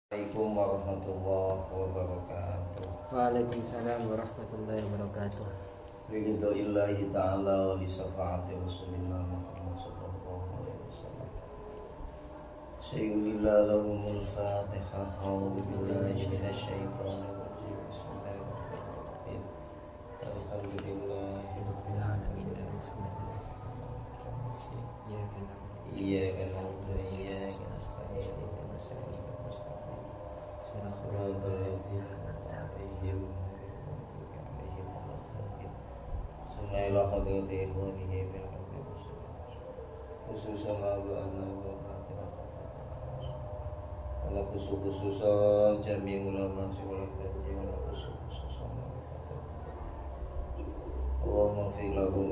Assalamualaikum warahmatullahi wabarakatuh. Waalaikumsalam warahmatullahi wabarakatuh. Biridhoillahi ta'ala wa li syafaati Rasulillah Muhammad sallallahu alaihi wasallam. Sayyidillah lahumul fatihah. A'udzu billahi minasy syaithanir rajim. Bismillahirrahmanirrahim. Alhamdulillahi Rabbil alamin. iyyaka na'budu wa iyyaka nasta'in. Khususan jami ulama Allahumma fi lahum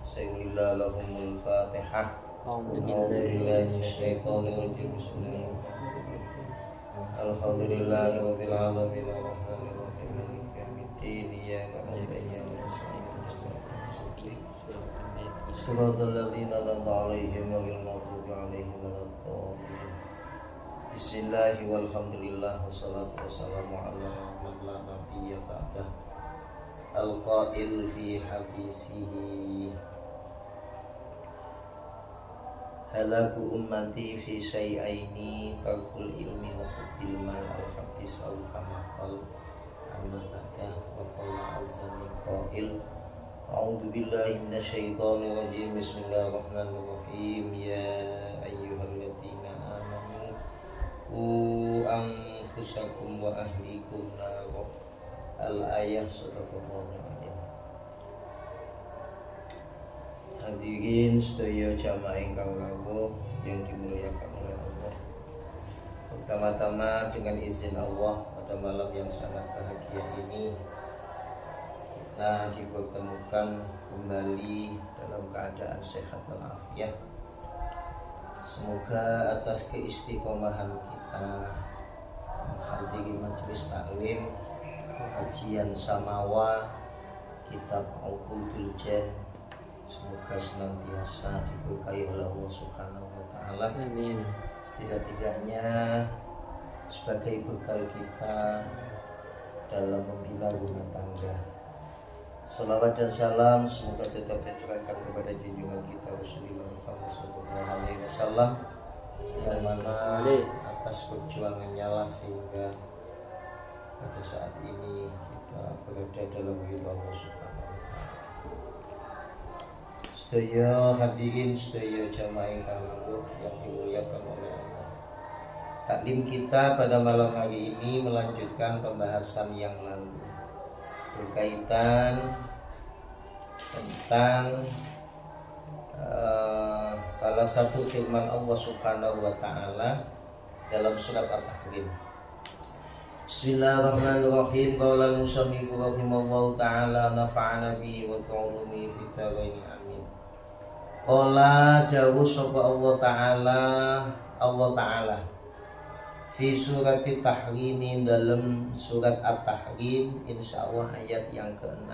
sayyidillah lahumul fatihah. A'udzu billahi minasyaitonir rajim. Bismillahirrahmanirrahim. Alhamdulillahi rabbil alamin arrahmanir rahim maliki yaumiddin iyyaka na'budu wa iyyaka nasta'in shiratal ladzina an'amta 'alaihim ghairil maghdubi 'alaihim waladdallin. Bismillah walhamdulillah wassalatu wassalamu ala man la nabiyya ba'dah. Al-qail fi hadisihi halaku ummati fi syai'aini tarkul ilmi wa hubbil mal al-hadis aw kama qala an-nabadah wa qala azza min qail a'udzu billahi minasy syaithanir rajim. Bismillahirrahmanirrahim. Ya ayyuhalladzina amanu qu anfusakum wa ahlikum nar. Al-ayah sadaqallahu alazim. Hadirin sedaya jamaah ingkang rawuh yang dimuliakan oleh Allah. Pertama-tama dengan izin Allah pada malam yang sangat bahagia ini kita dipertemukan kembali dalam keadaan sehat walafiat. Semoga atas keistiqomahan kita menghadiri majelis taklim, kajian samawa, kitab Uqudul Jan, semoga senantiasa diberkahi oleh Allah Subhanahu wa taala. Amin. Setidak-tidaknya sebagai bekal kita dalam membina rumah tangga. Salawat dan salam semoga tetap tercurahkan kepada junjungan kita Rasulullah Muhammad sallallahu alaihi wasallam, yang mana atas perjuangannya lah sehingga pada saat ini kita berada dalam ridha Allah Subhanahu wa taala. Sedaya hadirin, sedaya jamaah ingkang rawuh yang dimuliakan oleh Allah. Taklim kita pada malam hari ini melanjutkan pembahasan yang lalu berkaitan tentang salah satu firman Allah Subhanahu wa taala dalam surat At-Tahrim. Bismillahirrahmanirrahim. Qala al-musannif rahimahullahu ta'ala nafa'ana bihi wa ta'alumi fid dharain amin. Qala jawab sapa Allah Ta'ala fi surat At-Tahrim, dalam surat At-Tahrim insyaallah ayat yang ke-6.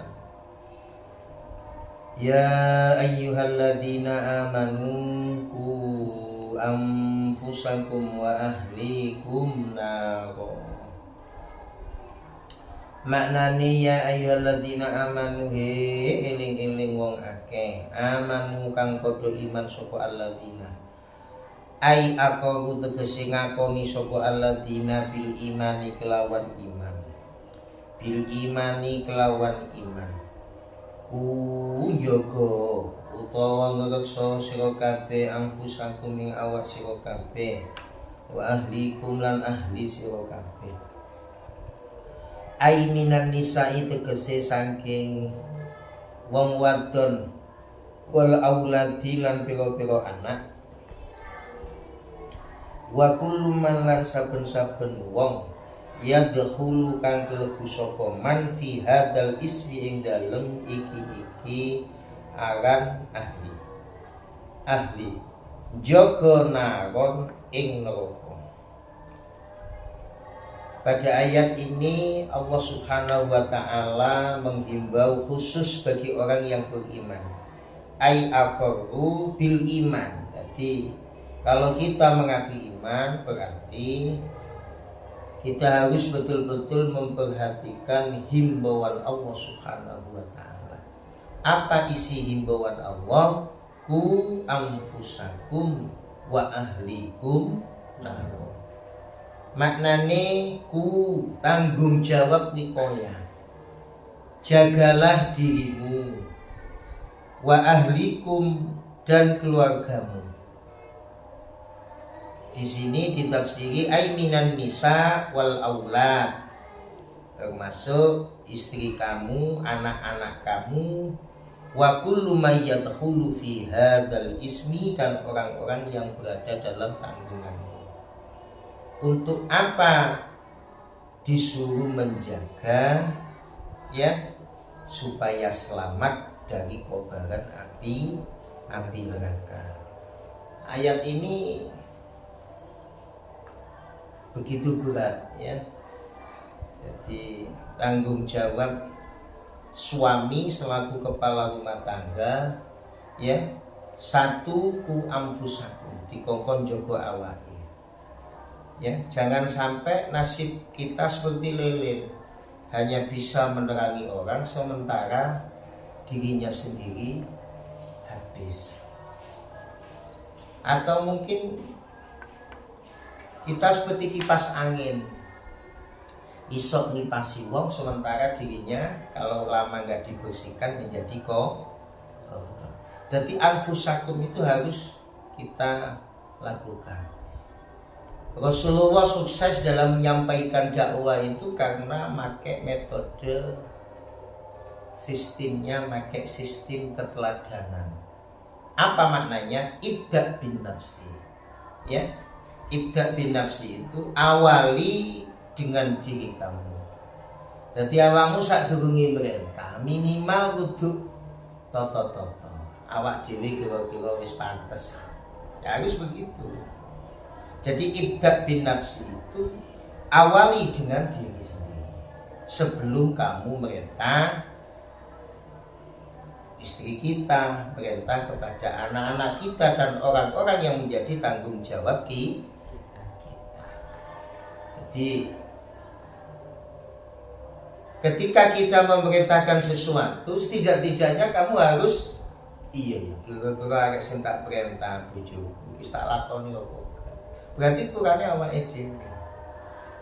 Ya ayyuhalladzina amanu qu anfusakum wa ahlikum nar. Maknane ya ayyuhalladzina amanu he eling-eling wong akeh amanu kang padha iman sapa alladzina ai aqaru tegese ngakoni sapa alladzina bil imani kelawan iman ku jaga utawa ngreksa sira kabeh anfusakum ing awak sira kabeh wa ahlikum lan ahli sira kabeh. Ai minan nisa'i tegese saking wong wadon wal auladi lan pira-pira anak wa kullu man lan saben-saben wong yadkhulu kang klebu sapa man fi hadzal ismi ing dalem iki aran ahli jaga naron ing neraka. Pada ayat ini Allah Subhanahu wa ta'ala menghimbau khusus bagi orang yang beriman. Ai aqarru bil iman. Jadi Kalau kita mengaku iman berarti kita harus betul-betul memperhatikan himbauan Allah Subhanahu wa taala. Apa isi himbauan Allah? Ku anfusakum wa ahlikum nar. Maknane ku tanggung jawab wikoya. Jagalah dirimu wa ahlikum dan keluargamu. Di sini ditafsiri ai minan nisa wal aulad, termasuk istri kamu, anak-anak kamu, wa kullu may yadkhulu fi hadzal ismi, dan orang-orang yang berada dalam tanggunganmu. Untuk apa disuruh menjaga, ya, supaya selamat dari kobaran api neraka. Ayat ini begitu berat, ya. Jadi tanggung jawab suami selaku kepala rumah tangga, ya, satu ku anfusakum, dikongkon jogo awake, ya. Jangan sampai nasib kita seperti lilin, hanya bisa menerangi orang sementara dirinya sendiri habis. Atau mungkin kita seperti kipas angin, isok ngipasi wong sementara dirinya kalau lama nggak dibersihkan menjadi kotor. Jadi anfusakum itu harus kita lakukan. Rasulullah sukses dalam menyampaikan dakwah itu karena pakai metode sistemnya, pakai sistem keteladanan. Apa maknanya? Ibda bin nafsi, ya. Ibda bin nafsi itu awali dengan diri kamu. Jadi awakmu sadurunge merintah minimal kudu toto awak dhewe kira-kira wis pantes. Ya harus begitu. Jadi ibda bin nafsi itu awali dengan diri sendiri sebelum kamu merintah istri kita, perintah kepada anak-anak kita dan orang-orang yang menjadi tanggung jawab kita. Jadi ketika kita memerintahkan sesuatu, setidak-tidaknya kamu harus iya kira-kira arek sing tak perintah bojoku wis tak lakoni opo. Berarti kurangnya awake dhewe.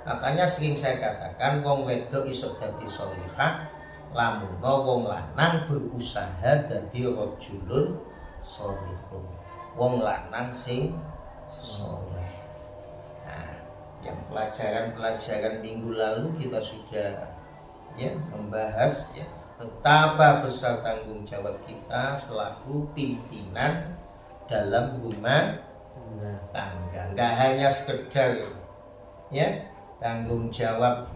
Makanya sering saya katakan wong wedok iso dadi sholihah lamun wong lanang berusaha dadi rajulun sholihun. Wong lanang sing saleh. Yang pelajaran minggu lalu kita sudah, ya, membahas, ya, betapa besar tanggung jawab kita selaku pimpinan dalam rumah tangga. Nggak hanya sekedar, ya, tanggung jawab,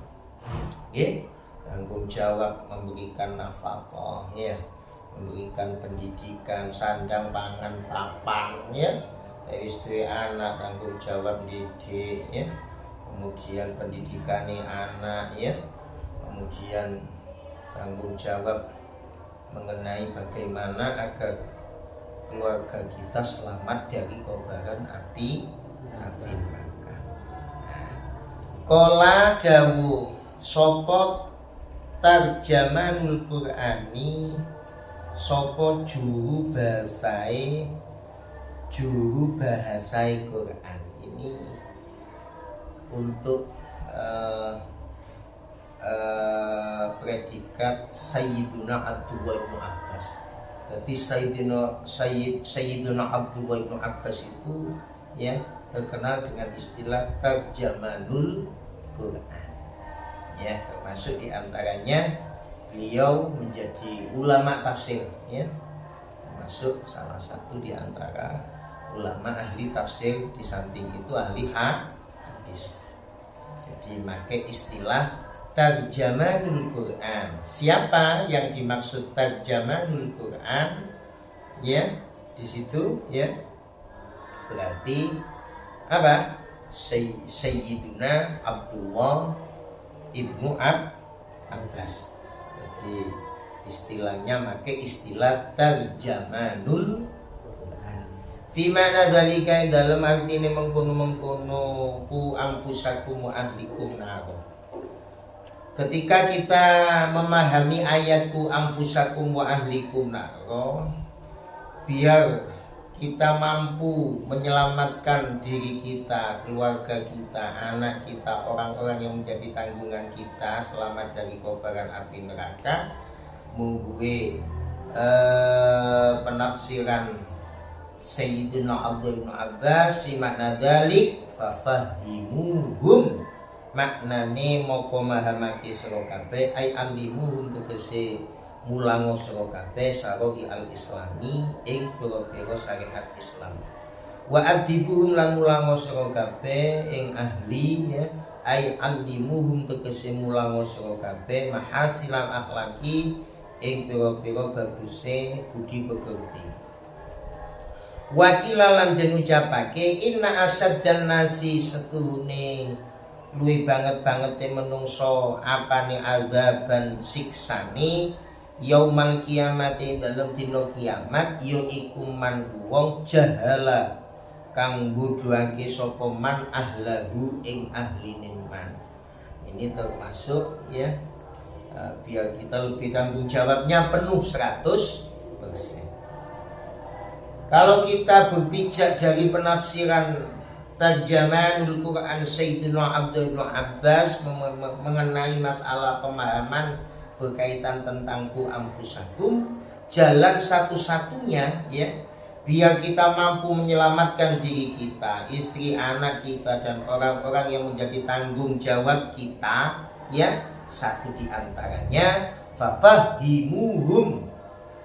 ya, tanggung jawab memberikan nafkah, ya, memberikan pendidikan, sandang, pangan, papan, ya, istri anak, tanggung jawab didik, ya, kemudian pendidikan anak, ya, kemudian tanggung jawab mengenai bagaimana agar keluarga kita selamat dari kobaran api neraka. Kola dawu sopot tarjamanul Qur'ani, sopo juru bahasai Quran. Ini untuk predikat Sayyiduna Abdullah bin Abbas. Jadi Sayyiduna Abdullah bin Abbas itu, ya, terkenal dengan istilah tarjamanul Quran, ya, termasuk diantaranya beliau menjadi ulama tafsir, ya, termasuk salah satu diantara ulama ahli tafsir, di samping itu ahli hadis. Jadi pakai istilah tarjamanul Quran. Siapa yang dimaksud tarjamanul Quran? Ya, di situ, ya, berarti apa? Sayyiduna Abdullah ibnu Abbas. Jadi istilahnya pakai istilah tarjamanul Quran. Fi mana dzalika dalam artine mengkono-mengkono ku anfusakum wa ahlikum naro. Ketika kita memahami ayatku anfusakum wa ahlikum naro, biar kita mampu menyelamatkan diri kita, keluarga kita, anak kita, orang-orang yang menjadi tanggungan kita selamat dari kobaran api neraka. Mungguwe penafsiran Sayyidina Abdul bin Abbas fi makna dalik fafahimuhum, maknane moko mahamake sira kabeh ai alimuhum tegese mulango sira kabeh saroi al islami ing pira-pira syariat Islam. Wa adibuhum lan mulango sira kabeh ing ahli ya ai alimuhum tegese mulango sira kabeh mahasilan akhlaki ing pira-pira baguse budi pekerti. Wakilalan den ucapake inna asaddan nasi setuhune luwih banget menungso apane azaban siksane yaumal kiamati dalam dina kiamat ya iku man wong jahala kang bodohake sapa man ahlahu ing ahline man. Ini termasuk ya biar kita lebih tanggung jawabnya penuh 100%. Kalau kita berpijak dari penafsiran Tarjamanul Quran Sayyidina Abdul bin Abbas mengenai masalah pemahaman berkaitan tentang ku anfusakum, jalan satu-satunya ya biar kita mampu menyelamatkan diri kita, istri, anak kita dan orang-orang yang menjadi tanggung jawab kita ya, satu di antaranya fafahimuhum.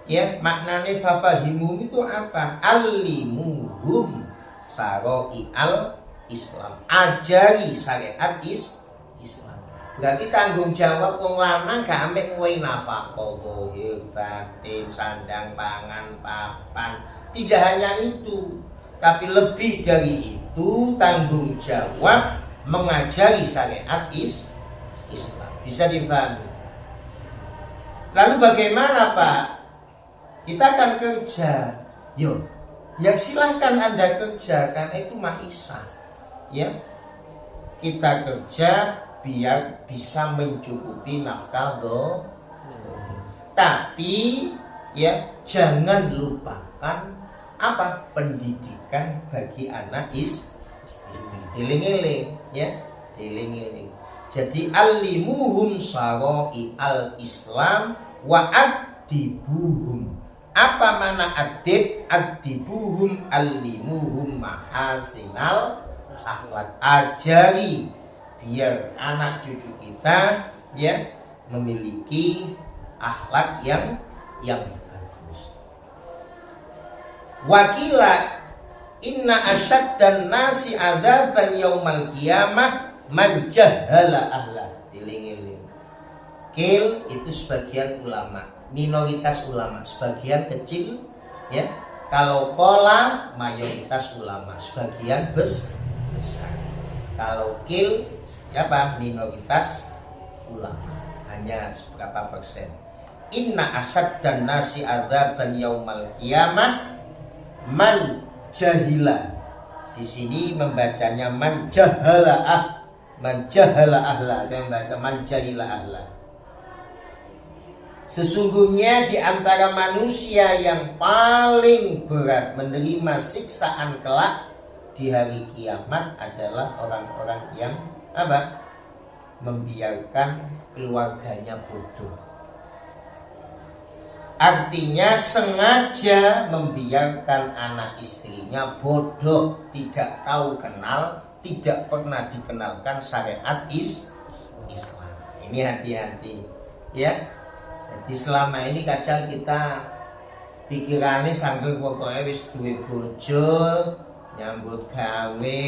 Ya, maknanya fafahimuhum itu apa? Alimuhum saroi al Islam, ajari syariat Islam. Berarti tanggung jawab wong lanang gak ambek kowe nafkah zahir batin, sandang pangan papan. Tidak hanya itu, tapi lebih dari itu tanggung jawab mengajari syariat Islam. Bisa dipahami. Lalu bagaimana Pak? Kita akan kerja, yo, ya silahkan Anda kerja karena itu maisha, ya. Kita kerja biar bisa mencukupi nafkah tapi ya jangan lupakan apa pendidikan bagi anak istri. Diling-iling, ya, diling-iling. Jadi alimuhum saroi al Islam wa adibuhum. Apa mana adib? Adibuhum alimuhum mahasinal akhlak. Ajari biar anak cucu kita ya memiliki akhlak yang bagus. Wakila inna asyaddan nasi adzaban yaumal qiyamah man jahala ahla. Diling-iling. Kil itu sebagian ulama, minoritas ulama, sebagian kecil ya. Kalau pola mayoritas ulama, sebagian besar. Kalau kil ya Pak, minoritas ulama, hanya seberapa persen. Inna asad dan nasi adzaban yaumal qiyamah man jahila. Di sini membacanya man jahala ahla, dan membaca man jahila ahla. Sesungguhnya di antara manusia yang paling berat menerima siksaan kelak di hari kiamat adalah orang-orang yang apa? Membiarkan keluarganya bodoh. Artinya sengaja membiarkan anak istrinya bodoh, tidak tahu kenal, tidak pernah dikenalkan syariat Islam. Ini hati-hati ya. Jadi selama ini kadang kita pikirannya sanggup pokoknya wis duwe bojo, nyambut gawe,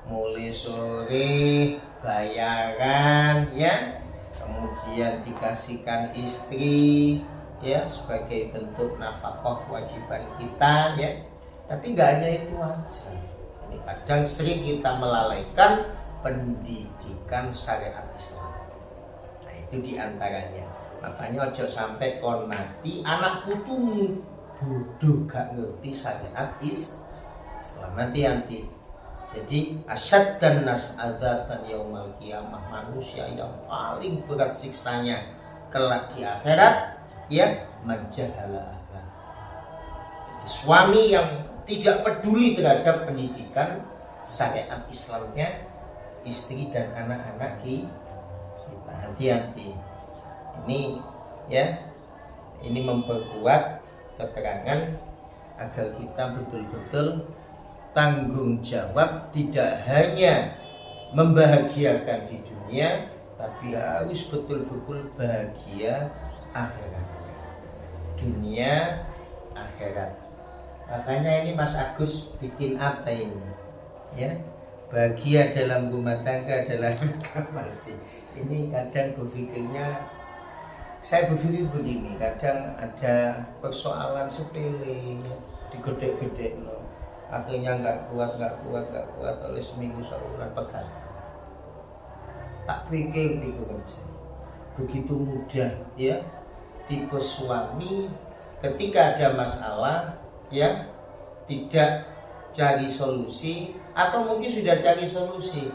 mulai sore, bayaran ya, kemudian dikasihkan istri ya sebagai bentuk nafkah kewajiban kita ya. Tapi nggak hanya itu aja. Ini kadang sering kita melalaikan pendidikan syariat Islam. Nah itu diantaranya. Makanya ojo sampai kon mati anak putumu bodoh gak ngerti syariat Islam. Islam. Nanti. Jadi asad dan nas adzatan yaumal qiyamah, manusia yang paling berat siksanya kelak di akhirat ya majahala akhlak. Jadi suami yang tidak peduli terhadap pendidikan syariat Islamnya istri dan anak-anak kita. Hati-hati. Ini ya, ini memperkuat keterangan agar kita betul-betul tanggung jawab, tidak hanya membahagiakan di dunia, tapi harus betul-betul bahagia akhiratnya. Dunia akhirat. Makanya ini Mas Agus bikin apa ini? Ya, bahagia dalam rumah tangga adalah mati. Ini kadang berpikirnya, saya berpikir begini, kadang ada persoalan sepele digedek-gedek loh. Akhirnya nggak kuat oleh seminggu sebulan pegang. Tak pikir aja. Begitu mudah ya tipe suami ketika ada masalah ya tidak cari solusi, atau mungkin sudah cari solusi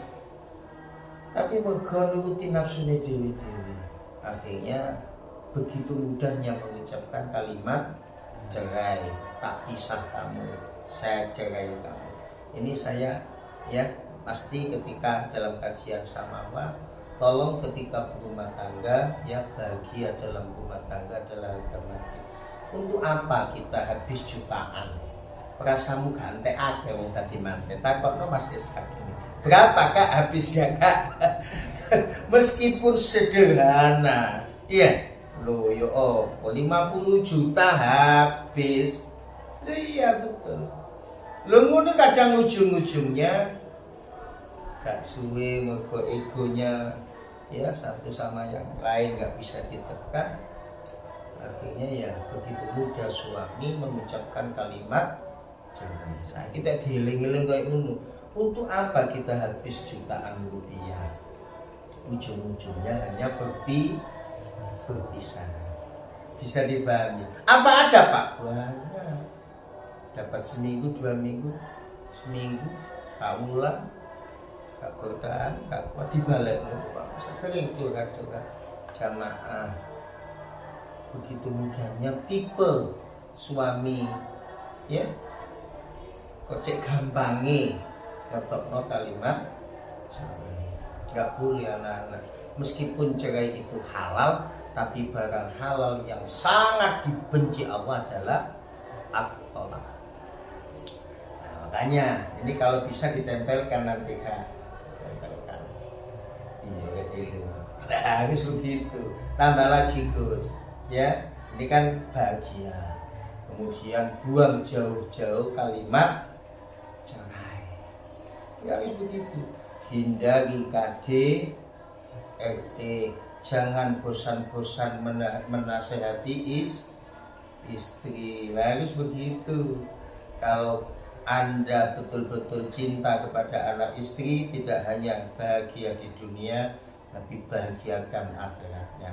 tapi nuruti nafsunya dewi. Akhirnya begitu mudahnya mengucapkan kalimat cerai, tak pisah kamu, saya cerai kamu. Ini saya ya pasti ketika dalam kajian samawa, tolong ketika berumah tangga ya bahagia dalam rumah tangga adalah agama. Untuk apa kita habis jutaan? Perasamu gante ake wong tadi manten. Takutno Mas Ishak ini. Berapa Kak habisnya Kak? Meskipun sederhana. Iya. Loh yo 50 juta habis. Iya betul. Lo ngono kadang ujung-ujungnya gak suwe mergo egonya ya satu sama yang lain gak bisa ditekan. Akhirnya ya begitu mudah suami mengucapkan kalimat cerai. Kita dieling-eling kayak ngono. Untuk apa kita habis jutaan rupiah? Ujung-ujungnya hanya berpisah. Bisa dipahami. Apa ada Pak? Banyak. Dapat seminggu, 2 minggu, seminggu, tahunan, gak bertahan, gak kuat dibalik. Sering curhat jamaah. Begitu mudahnya tipe suami ya kocek gampangi ketokno kalimat cerai. Gak boleh anak-anak. Meskipun cerai itu halal, tapi barang halal yang sangat dibenci Allah adalah at-thalaq. Nah, makanya ini kalau bisa ditempelkan nanti Kak. Tempelkan. Iya, harus begitu. Tambah lagi Gus. Ya, ini kan bahagia. Kemudian buang jauh-jauh kalimat cerai. Ya harus begitu. Hindari KD, RT, jangan bosan-bosan menasehati istri. Harus begitu. Kalau Anda betul-betul cinta kepada anak istri, tidak hanya bahagia di dunia, tapi bahagiakan akhiratnya.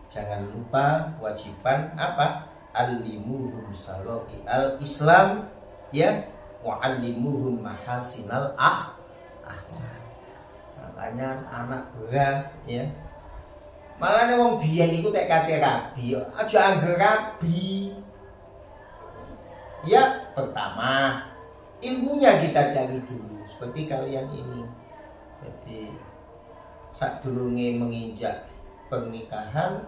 Jangan lupa kewajiban apa? Alimuhum syara'i al-Islam ya, wa alimuhum mahasinal akhlak. Makanya anak berat ya. Malah nek wong biyen iku tek kate rabi, aja angger rabi. Ya, pertama ilmunya kita cari dulu seperti kalian ini. Jadi sadurunge menginjak pernikahan,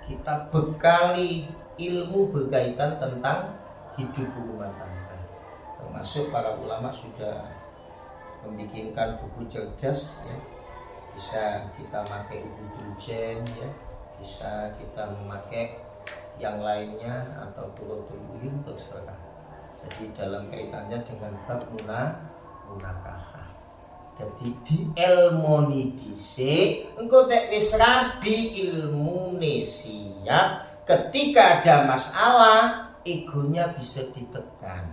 kita bekali ilmu berkaitan tentang hidup rumah tangga. Termasuk para ulama sudah membikinkan buku cerdas ya. Bisa kita pakai Ubudul Jen ya, bisa kita memakai yang lainnya atau Qurratul Uyun terserah. Jadi dalam kaitannya dengan bab munakahah. Jadi dielmoni dhisik, engko nek wis rabi ilmune siap, ketika ada masalah egonya bisa ditekan.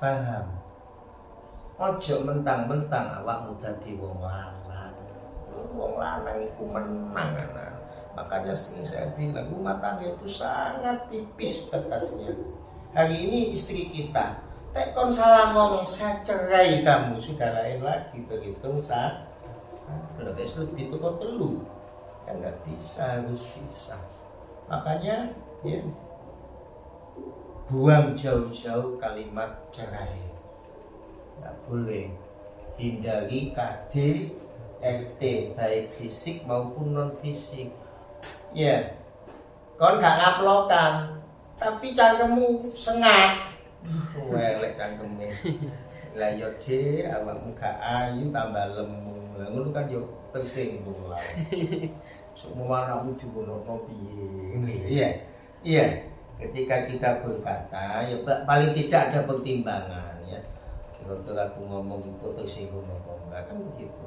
Paham? Ojo mentang-mentang awakmu dadi wong lanang. Wong lanang iku menang anak. Makanya sering saya bilang rumah tangga itu sangat tipis batasnya. Hari ini istri kita tekon salah ngomong saya cerai kamu sudah lain lagi begitu sah. Kalau lebih itu kok telu kan nggak bisa, harus bisa. Makanya ya buang jauh-jauh kalimat cerai, nggak boleh. Hindari KDRT baik fisik maupun non fisik. Ya, kon gak ngaplokan tapi cangkemmu sengak. Welek cangkemnya. Lah yo de awakmu gak ayu tambah lemu. Lah ngono kan yo tersinggung lah. Semua anakmu diwono piye. Iya. Iya. Ketika kita berkata ya paling tidak ada pertimbangan ya. Kira-kira aku ngomong itu tersinggung apa enggak kan begitu.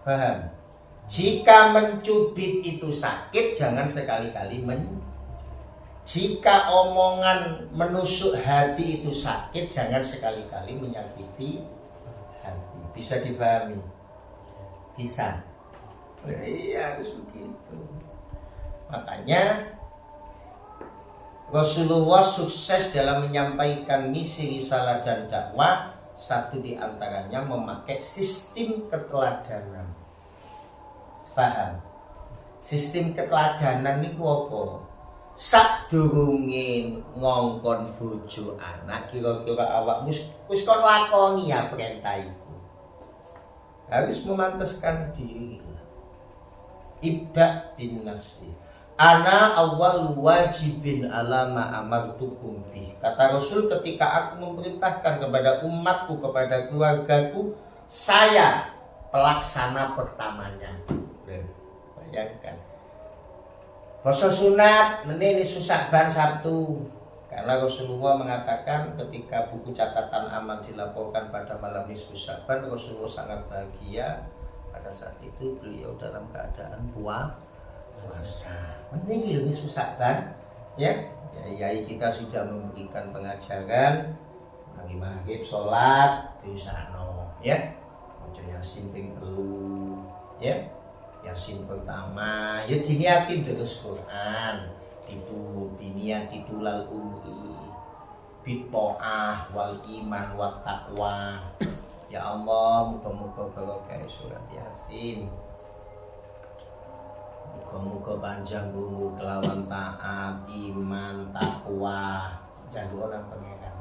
Paham? Jika mencubit itu sakit, jangan sekali-kali Jika omongan menusuk hati itu sakit, jangan sekali-kali menyakiti hati. Bisa dipahami? Bisa. Iya, harus begitu. Makanya Rasulullah sukses dalam menyampaikan misi risalah dan dakwah. Satu di antaranya memakai sistem keteladanan. Paham? Sistem keteladanan itu apa? Sadurunge ngongkon bojo anak kira-kira awakmu wis kon lakoni ya perintah iku. Harus memantaskan diri. Ibda bin nafsi. Ana awal wajibin alama amartukum bi. Kata Rasul ketika aku memerintahkan kepada umatku, kepada keluargaku, saya pelaksana pertamanya. Bayangkan. Puasa sunat menini Sya'ban Sabtu. Karena Rasulullah mengatakan ketika buku catatan amal dilaporkan pada malam nisfu Sya'ban, Rasulullah sangat bahagia. Pada saat itu beliau dalam keadaan puasa. Menini nisfu Sya'ban, ya. Yai kita sudah memberikan pengajaran maghrib sholat di sana, ya. Baca Yasin ping 3, ya. Yasin pertama ya diniatin terus Quran itu diniati tulal umri bito'ah wal iman wat taqwa. Ya Allah, muka-muka barokah surat Yasin, muka-muka panjang umur kelawan taat iman takwa jalur orang pangeran.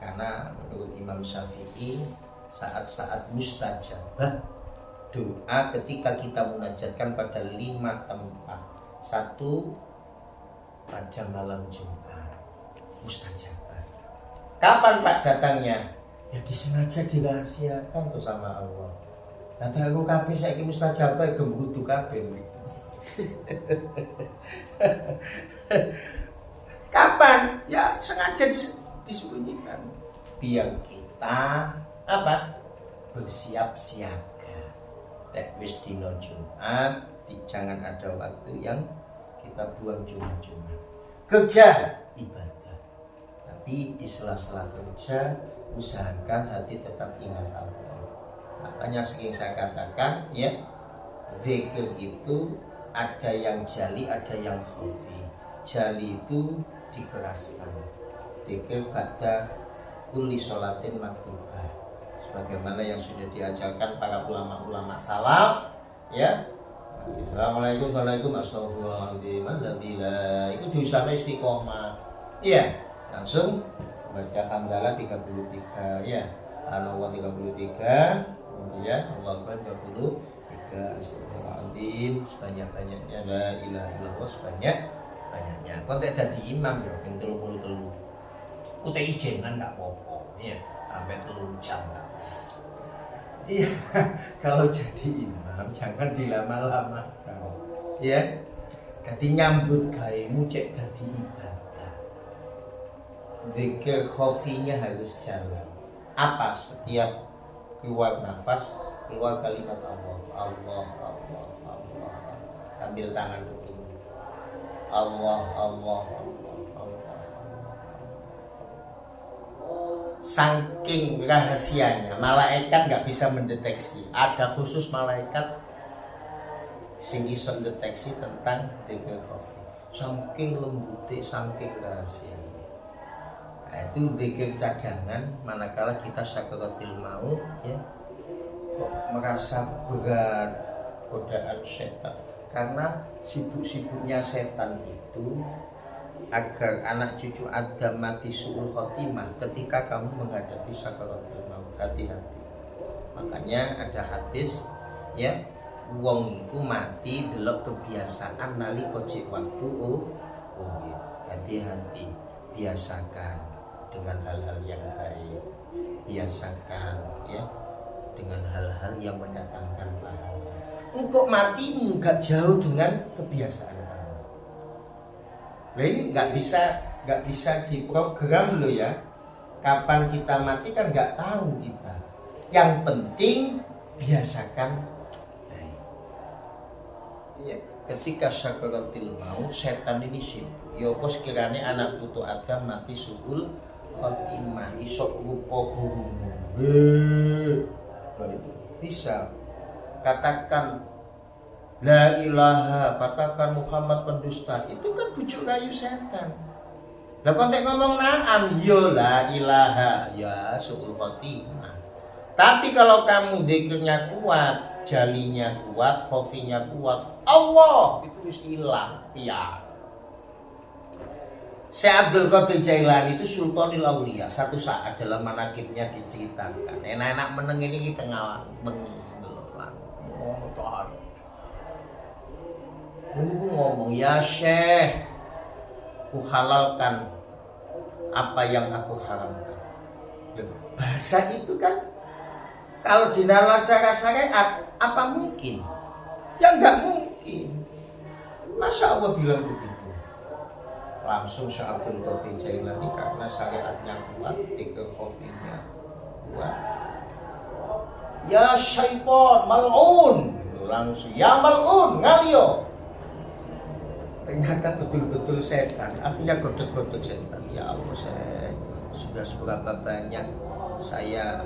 Karena menurut Imam Syafi'i saat-saat mustajabah doa ketika kita munajatkan pada 5 tempat. 1 pada malam Jumat mustajabah. Kapan Pak datangnya? Ya disengaja dirahasiakan tuh sama Allah. Nanti aku kabeh saiki mustajabah gembudu kabeh. Kapan? Ya sengaja disembunyikan biar kita apa? Bersiap siap. Wis dino Jumat, jangan ada waktu yang kita buang Jumat. Kerja ibadah, tapi di sela-sela kerja usahakan hati tetap ingat Allah. Makanya sering saya katakan ya, zikir itu ada yang jali, ada yang khafi. Jali itu dikeraskan. Zikir pada kulli sholatin maktubah. Bagaimana yang sudah diajarkan para ulama-ulama salaf, ya. Assalamualaikum warahmatullahi wabarakatuh. Itu diusahakan istiqomah. Iya, langsung baca hamdalah 33, ya. Allah 33, kemudian Allah Akbar 33, astagfirullahaladzim sebanyak-banyaknya, la ilaha illallah sebanyak-banyaknya. Kau tidak jadi imam ya, yang 33. Udah ijenan nggak apa-apa, ya. Sampai 3 jam. Iya, kalau jadi imam jangan dilama-lamakan. Ya. Jadi nyambut gaimu cek jadi ibadah. Zikir khofinya harus jalan. Apa? Setiap keluar nafas, keluar kalimat Allah, Allah, Allah, Allah. Sambil tangan begini. Allah, Allah, Allah, Allah. Saking rahasianya malaikat nggak bisa mendeteksi. Ada khusus malaikat sing iso deteksi tentang zikir khofi. Saking lembutnya, saking rahasianya. Nah, itu zikir cadangan manakala kita sakaratul maut ya, kok merasa berat godaan setan. Karena sibuk-sibuknya setan itu agar anak cucu Adam mati su'ul khotimah ketika kamu menghadapi sakaratul maut. Hati-hati. Makanya ada hadis ya, wong iku mati delok kebiasaan nalika jek waktu hati-hati. Biasakan dengan hal-hal yang baik. Biasakan ya dengan hal-hal yang mendatangkan pahala. Engkau matimu gak jauh dengan kebiasaan kamu. Nah, ini gak bisa diprogram loh ya. Kapan kita mati kan gak tahu kita. Yang penting biasakan. Ya, ketika sakaratul maut setan ini sibuk. Ya apa sekiranya anak putu Adam mati su'ul khotimah, isok rupa gurumu. Itu bisa. Katakan la ilaha, katakan Muhammad pendusta. Itu kan bujuk rayu setan. Lah kontek ngomong na'am, ya la ilaha, ya su'ul khotimah. Tapi kalau kamu zikirnya kuat, jalinya kuat, khofinya kuat, Allah itu harus hilang, ya. Syekh Abdul Qadir Jailani itu Sultanul Aulia. Satu saat dalam manakibnya diceritakan, enak-enak meneng ini di tengah bengi ngomong cahaya. Ngomong ya Syekh, ku halalkan apa yang aku haramkan. Bahasa itu kan kalau dinalar secara syariat apa mungkin? Ya enggak mungkin. Masa Allah bilang begitu? Langsung Syekh Abdul Qadir Jailani karena syariatnya kuat, tiga khofinya kuat. Ya syaitan mal'un, langsung ya mal'un ngalio. Ternyata betul-betul setan. Akhirnya godok-godok setan. Ya Allah, saya sudah seberapa banyak saya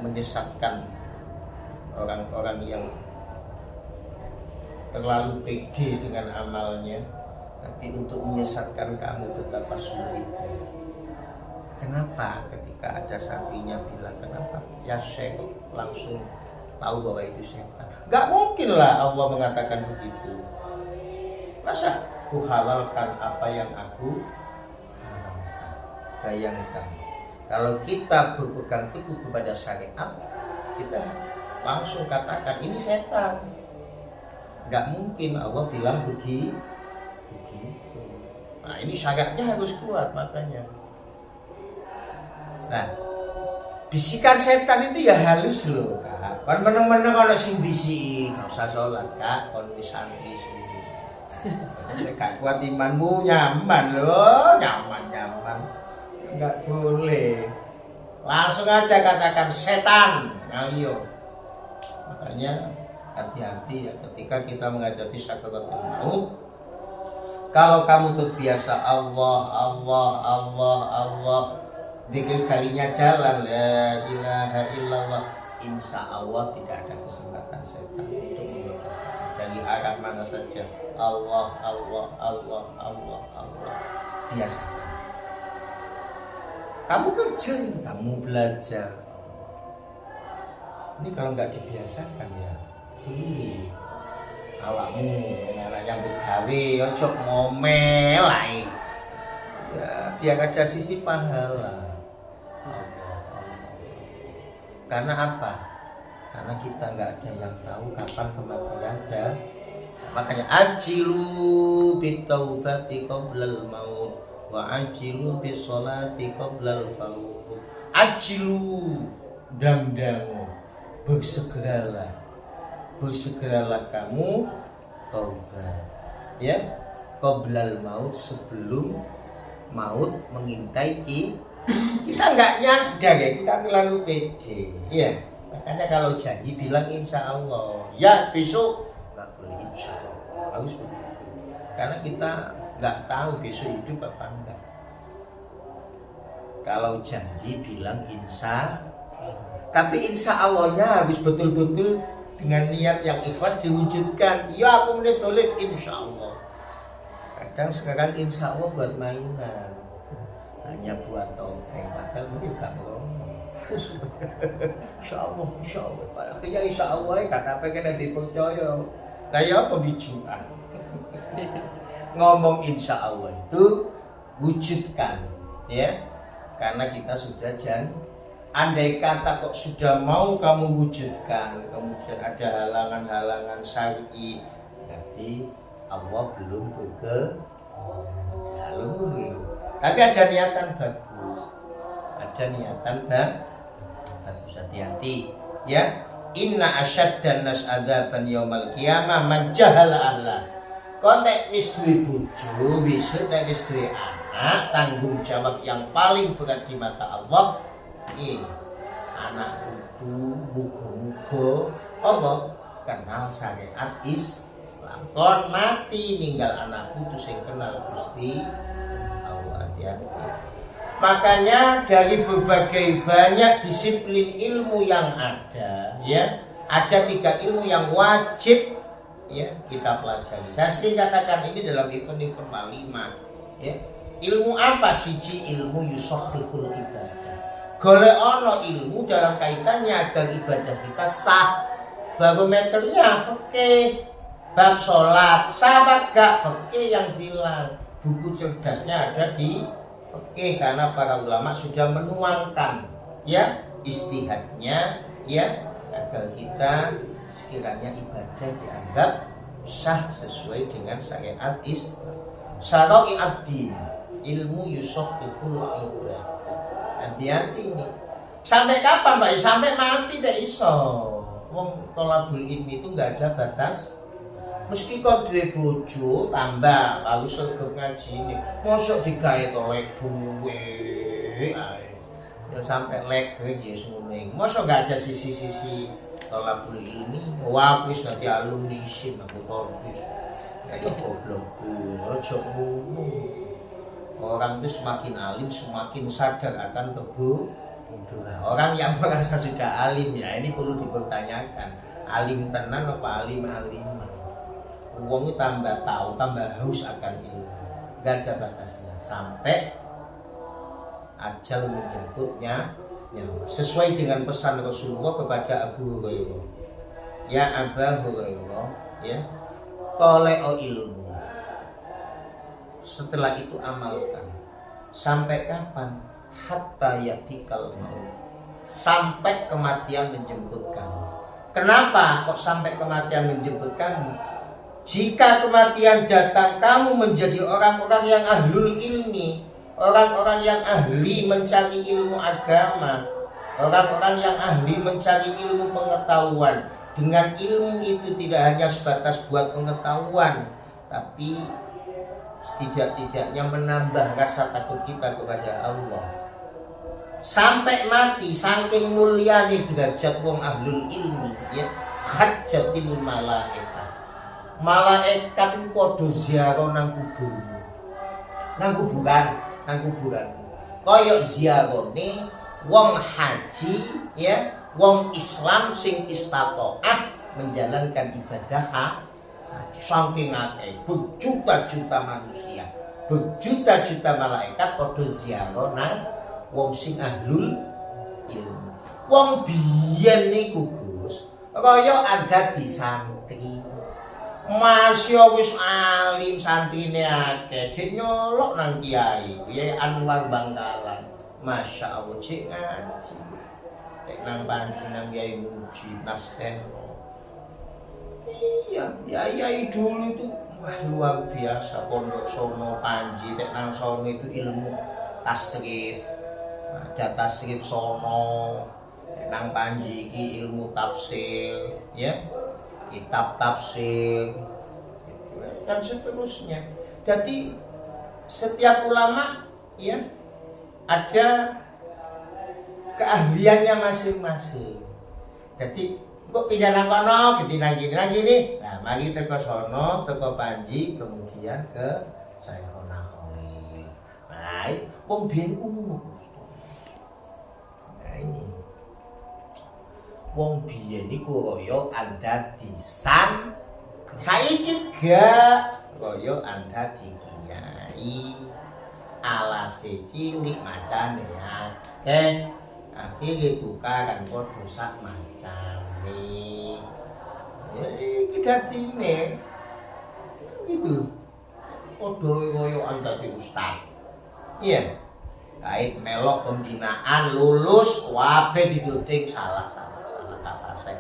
menyesatkan orang-orang yang terlalu pede dengan amalnya, tapi untuk menyesatkan kamu betapa sulitnya. Kenapa ketika ada sapinya bilang kenapa ya Syekh langsung tahu bahwa itu setan? Gak mungkin lah Allah mengatakan begitu. Masa ku halalkan apa yang aku haramkan? Bayangkan kalau kita berpegang teguh kepada syariat, kita langsung katakan ini setan. Gak mungkin Allah bilang begitu. Nah ini syaratnya harus kuat makanya. Nah, bisikan setan itu ya halus loh kak. Kan meneng-meneng kalau sing bisik, gak usah sholat kak, kon wis santri sini. Gak kuat imanmu nyaman loh, nyaman. Gak boleh. Langsung aja katakan setan, ngalio. Makanya hati-hati ya ketika kita menghadapi sakaratul maut. Kalau kamu terbiasa Allah dikit kalinya jalan la ilaha illallah, insya Allah tidak ada kesempatan setan untuk menyebabkan dari arah mana saja. Allah biasakan. Kamu kerja, kamu belajar. Ini kalau nggak dibiasakan ya sulit. Awakmu enak yang begawe ojo ngomel ae. Ya biar ada sisi pahala. Karena apa? Karena kita nggak ada yang tahu kapan kematian ada. Makanya ajilu bitaubati qoblal maut wa ajilu bisolati qoblal faut. Ajilu damdamu, bersegeralah kamu taubat ya qoblal maut, sebelum maut mengintai kita nggak nyadar ya, kita terlalu pede ya. Makanya kalau janji bilang insya Allah ya, besok nggak boleh insya Allah, harus begitu karena kita nggak tahu besok hidup apa enggak. Kalau janji bilang insya, tapi insya Allahnya harus betul-betul dengan niat yang ikhlas diwujudkan. Ya aku menitolit insya Allah. Kadang sekarang insya Allah buat mainan. hanya buat topeng, padahal mungkin gak ngomong. Insya Allah, akhirnya insya Allah kata pengen dipercaya. Nah ya pembijuan. Ngomong insya Allah itu wujudkan, ya, karena kita sudah andai kata kok sudah mau kamu wujudkan, kemudian ada halangan-halangan syar'i, berarti Allah belum tapi ada niatan bagus, bagus, hati-hati, ya. Inna asyaddan nas adzaban yaumal qiyamah man jahala ahla. Kontek wis duwe bojo, besok nek wis duwe anak, tanggung jawab yang paling berat di mata Allah. Anak itu muga-muga apa kenal syariat Islam. Kon mati ninggal anak putu sing kenal Gusti Allah. Hati-hati. Makanya dari berbagai banyak disiplin ilmu yang ada, ya, ada 3 ilmu yang wajib, ya, kita pelajari. Saya sering katakan ini dalam event-event 5, ya. Ilmu apa? Siji ilmu yusohhihul ibadah. Golek ono ilmu dalam kaitannya agar ibadah kita sah. Barometernya fikih, bab sholat, sahabat gak fikih yang bilang. Buku cerdasnya ada di fikih karena para ulama sudah menuangkan, ya, istihadnya, ya, agar kita sekiranya ibadah dianggap sah sesuai dengan syariat Islam. Syara'i ad-din, ilmu yusohhihul ibadah. Hati-hati nih. Sampai kapan, Pak? Sampai mati tak iso. Wong tolabul ilmi itu enggak ada batas. Meski kau duwe bojo tambah lalu sergap ngaji ini, mosok digawe tolek duwe. Ya sampai leg ya semuanya. Mosok enggak ada sisi-sisi tolabul ilmi. Wah, wis nanti alumni isin aku tordus. Kayak goblokku, ojo ngomong. Orang itu semakin alim semakin sadar akan kebodohan. Orang yang merasa sudah alim, ya ini perlu dipertanyakan. Alim tenan apa alim-aliman? Uang itu tambah tahu, tambah haus akan ilmu. Gak ada batasnya sampai ajal menjemputnya. Sesuai dengan pesan Rasulullah kepada Abu Hurairah. Ya Abu Hurairah, ya, toleo ilmu. Setelah itu amalkan. Sampai kapan? Hatta yatikal maut. Sampai kematian menjemput kamu. Kenapa kok sampai kematian menjemput kamu? Jika kematian datang, kamu menjadi orang-orang yang ahlul ilmi, orang-orang yang ahli mencari ilmu agama, orang-orang yang ahli mencari ilmu pengetahuan. Dengan ilmu itu tidak hanya sebatas buat pengetahuan, tapi setidak-tidaknya menambah rasa takut kita kepada Allah. Sampai mati, saking mulyane derajat wong ahlul ilmi, ya, hajjatil malaikat. Malaikat itu podo ziarah nang kubur, nang kuburan. Koyok ziarone wong haji, ya, wong Islam sing istatoah menjalankan ibadah haji. Saking akeh berjuta-juta manusia, berjuta-juta malaikat podo ziarah nang wong sing ahlul ilmu. Wong biyen niku Gus, kaya ada di santri. Masya wis alim santrine akeh, cek nyolok nang kiai, Kiai Anwar Bangkalan. Masya Allah cek ngaji. Cek nang panci nang Kiai Muji Nasken. Iya, kiai dulu itu wah luar biasa. Pondok sono panji, tek nang sono itu ilmu tasrif. Ada tasrif sono, nang panji iki ilmu tafsir, ya, kitab tafsir dan seterusnya. Jadi setiap ulama, ya, ada keahliannya masing-masing. Jadi kok pindah nang kono, pindah gini. Nah, mari teko sono, teko panji, kemudian ke Syekhona Khalil. Nah, wong biyen umum. Ini wong biyen niku kaya andhati saiki gak kaya andhati kiai. alase cilik macane akeh akhire tukaran padha sak macane ya iki dadine gitu padha koyokan dadi ustaz iya kait melok pembinaan lulus kabeh didodeng salah kafase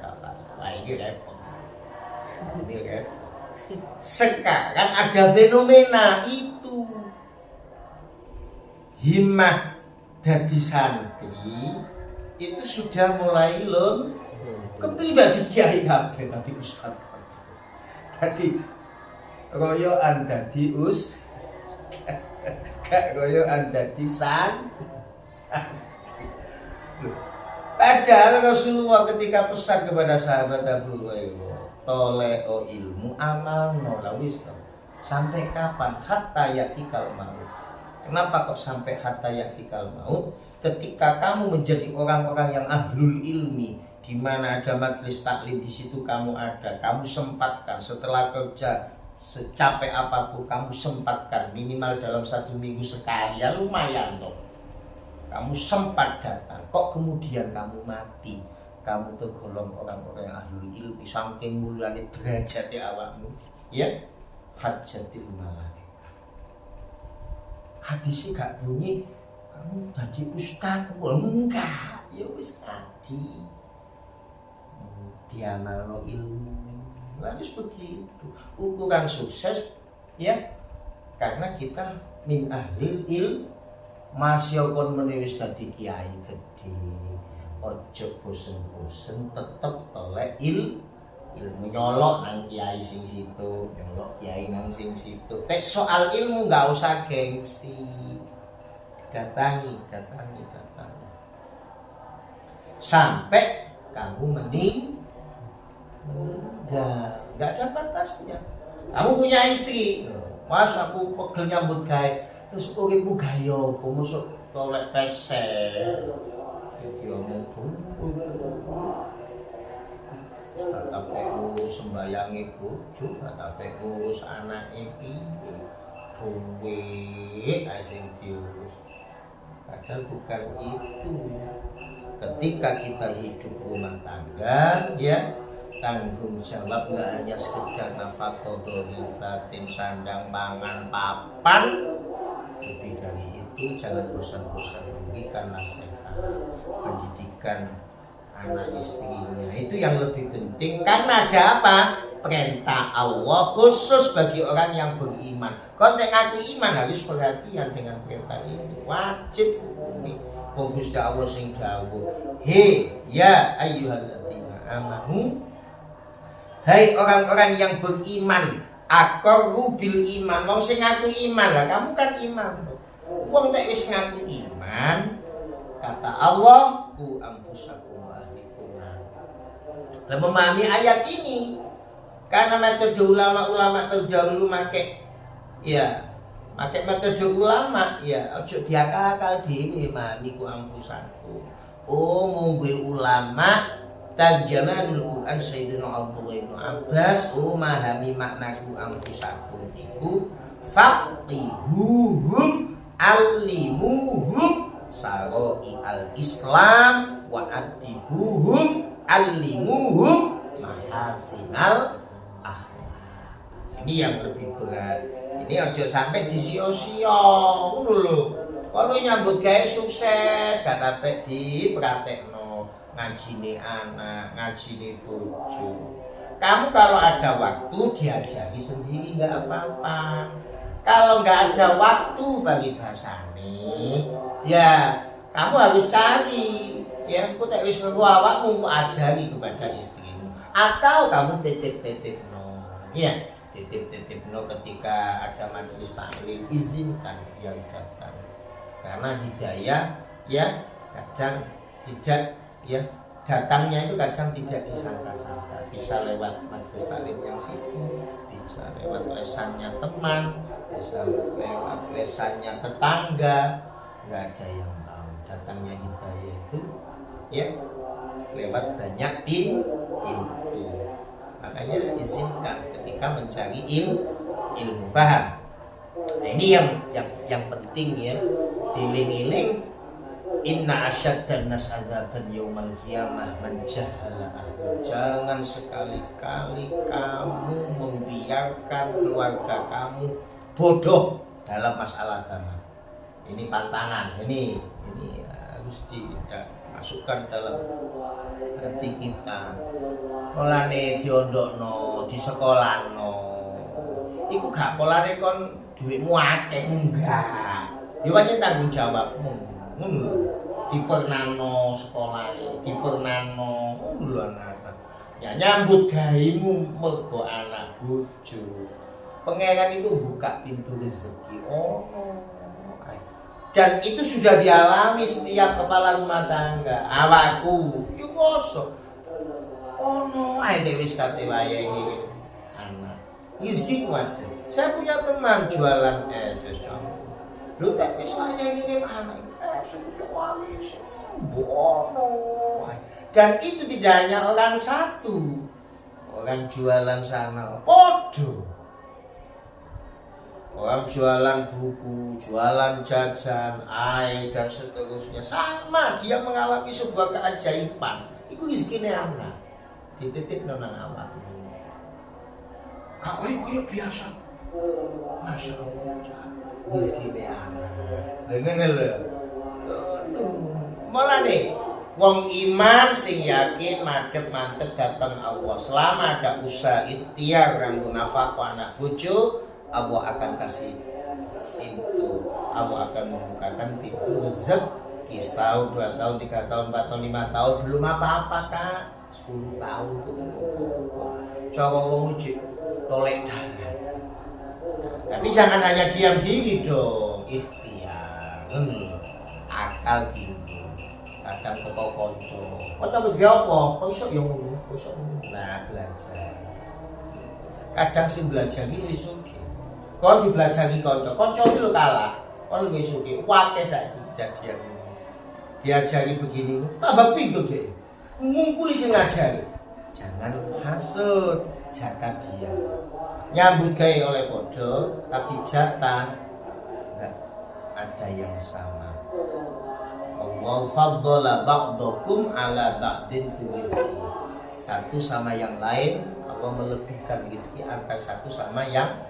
lah iki repot ini kan sekarang ada fenomena itu himmah dadi santri itu sudah mulai kepingin dadi kiai kabeh dadi ustaz dadi royoan dadi gak royoan dadi padahal Rasulullah ketika pesan kepada sahabat Abu Hurairah toleo ilmu amal nolawis sampai kapan hatta yatikal maut. Kenapa kok sampai hatta yatikal maut? Ketika kamu menjadi orang-orang yang ahlul ilmi, di mana ada majelis taklim di situ kamu ada, kamu sempatkan setelah kerja secapek apapun kamu sempatkan minimal dalam 1 minggu sekali ya lumayan toh. Kamu sempat datang, kok kemudian kamu mati? Kamu tergolong orang-orang yang ahlul ilmi saking mulyane derajat awakmu ya hajatil malaikat hadisnya gak bunyi kamu jadi ustaz enggak ya wis ngaji diamalno ilmu harus begitu ukuran sukses ya karena kita min ahlil ilm masih kon menulis dadi kiai gede ojo bosen-bosen tetep oleh ilmu nyolok nang kiai sing situ nyolok kiai nang sing situ soal ilmu nggak usah gengsi datangi sampai kamu meninggal nggak ada batasnya kamu punya istri mas aku pegel nyambut gawe terus uripmu gaya apa mosok tolek pesek iki omong tapi ngurus sembayange bojo tapi ngurus anake piye duwe sing diurus padahal bukan itu ketika kita hidup rumah tangga ya tanggung jawab nggak hanya sekedar nafkah batin sandang pangan papan lebih dari itu jangan bosan-bosan memberikan nasihat pendidikan anak istrinya itu yang lebih penting karena ada apa? Perintah Allah khusus bagi orang yang beriman. Konteks aku iman harus perhatian dengan perintah ini wajib ini. Fokus Allah sing dawuh. He ya ayyuhalladzina amanu. Hai orang-orang yang beriman, aqarru bil iman. Mau sing ngaku iman lah, kamu kan iman. Wong nek wis ngaku iman, kata Allah, ku anfusakum wa ahlikum. Lah memahami ayat ini karena metode ulama-ulama terdahulu make metode ulama ya ojo diakal-akal dhewe mami ku anfusakum. Oh munggu ulama tarjamanul Quran Sayyidina Abdullah bin Abbas memahami maknaku anfusakum iku faqihuhum alimuhum saroi al-islam wa adibuhum alimuhum mahasinal akhlak. Ini yang lebih berat. Ini aja sampai disio-sio ngono lho. Kalau nyambut gawe sukses gak tapek dipratekno ngajine anak, ngajine bojo. Kamu kalau ada waktu diajari sendiri nggak apa-apa. Kalau nggak ada waktu bagi bahasane, ya kamu harus cari. Ya, aku tak wis nggo awakmu ajari kepada istrimu. Atau kamu titip-titipno. Ya, titip-titipno ketika ada majelis taklim izinkan dia datang. Karena hidayah ya kadang tidak ya datangnya itu kadang tidak disangka-sangka. Bisa lewat majelis taklim yang situ, bisa lewat lesannya teman, bisa lewat lesannya tetangga, nggak ada yang tahu datangnya hidayah itu ya lewat banyak pintu. Makanya izinkan ketika mencari ilmu faham Nah, ini yang penting ya, diling-iling. Inna asyaddan nas adzaban yaumal qiyamah man jahala ahlu. Jangan sekali-kali kamu membiarkan keluarga kamu bodoh dalam masalah agama. Ini pantangan, ini harus dimasukkan dalam hati kita. Polane diondokno, di sekolahno. Iku gak polane kon duitmu akeh enggak. Yo pancen tanggung jawabmu. Dipernano sekolah, dipernano lho anak. Ya nyambut gaimu mergo anak bojo. Pangeran itu buka pintu rezeki. Dan itu sudah dialami setiap kepala rumah tangga. Awakku, yo kosong. Ae wis kate wayahe ngirim anak. Rezeki wae. Saya punya teman jualan es campur. Lu tak bisa ngirim anak. Dan itu tidak hanya orang satu, orang jualan sana podo, orang jualan buku, jualan jajan, air dan seterusnya sama, dia mengalami sebuah keajaiban. Itu rezekinya anak dititip nang awak. Kak koyo biasa, masya Allah, rezekinya anak. Dengar lho. Mulane wong iman sing yakin madhep mantep datang Allah. Selama ada usaha ikhtiar kanggo nafkah anak bojo, Allah akan kasih pintu. Allah akan membukakan pintu rezeki. Setahun, 2 tahun, 3 tahun, 4 tahun, 5 tahun belum apa-apa Kak. 10 tahun tuh. Coba wong uji tolek tangan. Tapi jangan hanya diam diri dong, ikhtiar. Akal tinggi, kadang teko konco. Kok tambah apa? Kok iso yo ngono? Kok iso ngono? Nah, belajar. Kadang sing belajar iki wis sugih. Kon dibelajari konco, konco iki lho kalah. Kon wis sugih. Wake saiki kejadian. Diajari begini, tambah pintu deh. Ngungkuli sing ngajari. Jangan hasud, jatah dia. Nyambut gawe oleh podo, tapi jatah enggak ada yang sama. Allah faddala ba'dakum ala ba'din fi rizki. Satu sama yang lain Allah melebihkan rezeki antara satu sama yang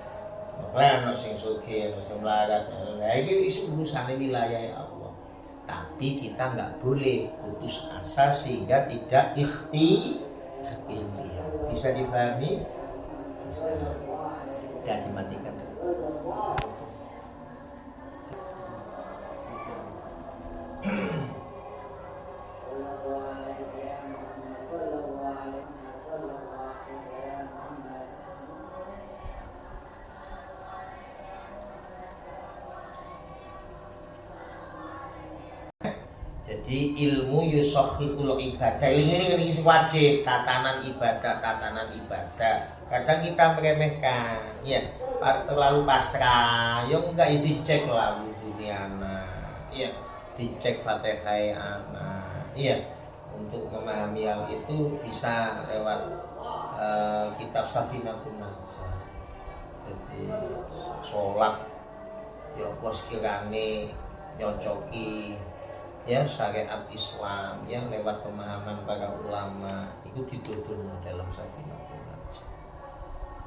lain. Ono sing sugih, ono sing melarat. Lah iki isu urusane wilayah Allah. Tapi kita enggak boleh putus asa sehingga tidak ikhtiar. Bisa difahami? Bisa. Dan dimatikan. Jadi ilmu yusohhihul ibadah. Ini wajib, tatanan ibadah. Kadang kita meremehkan, ya, terlalu pasrah. Ya enggak, dicek lah dunia anak, ya, dicek Fatihah anak, ya. Untuk memahami hal itu bisa lewat kitab Safinatun Najah. Jadi sholat, ya apa sekiranya nyocoki ya syariat Islam yang lewat pemahaman para ulama itu ditutur dalam Safinatun Najah.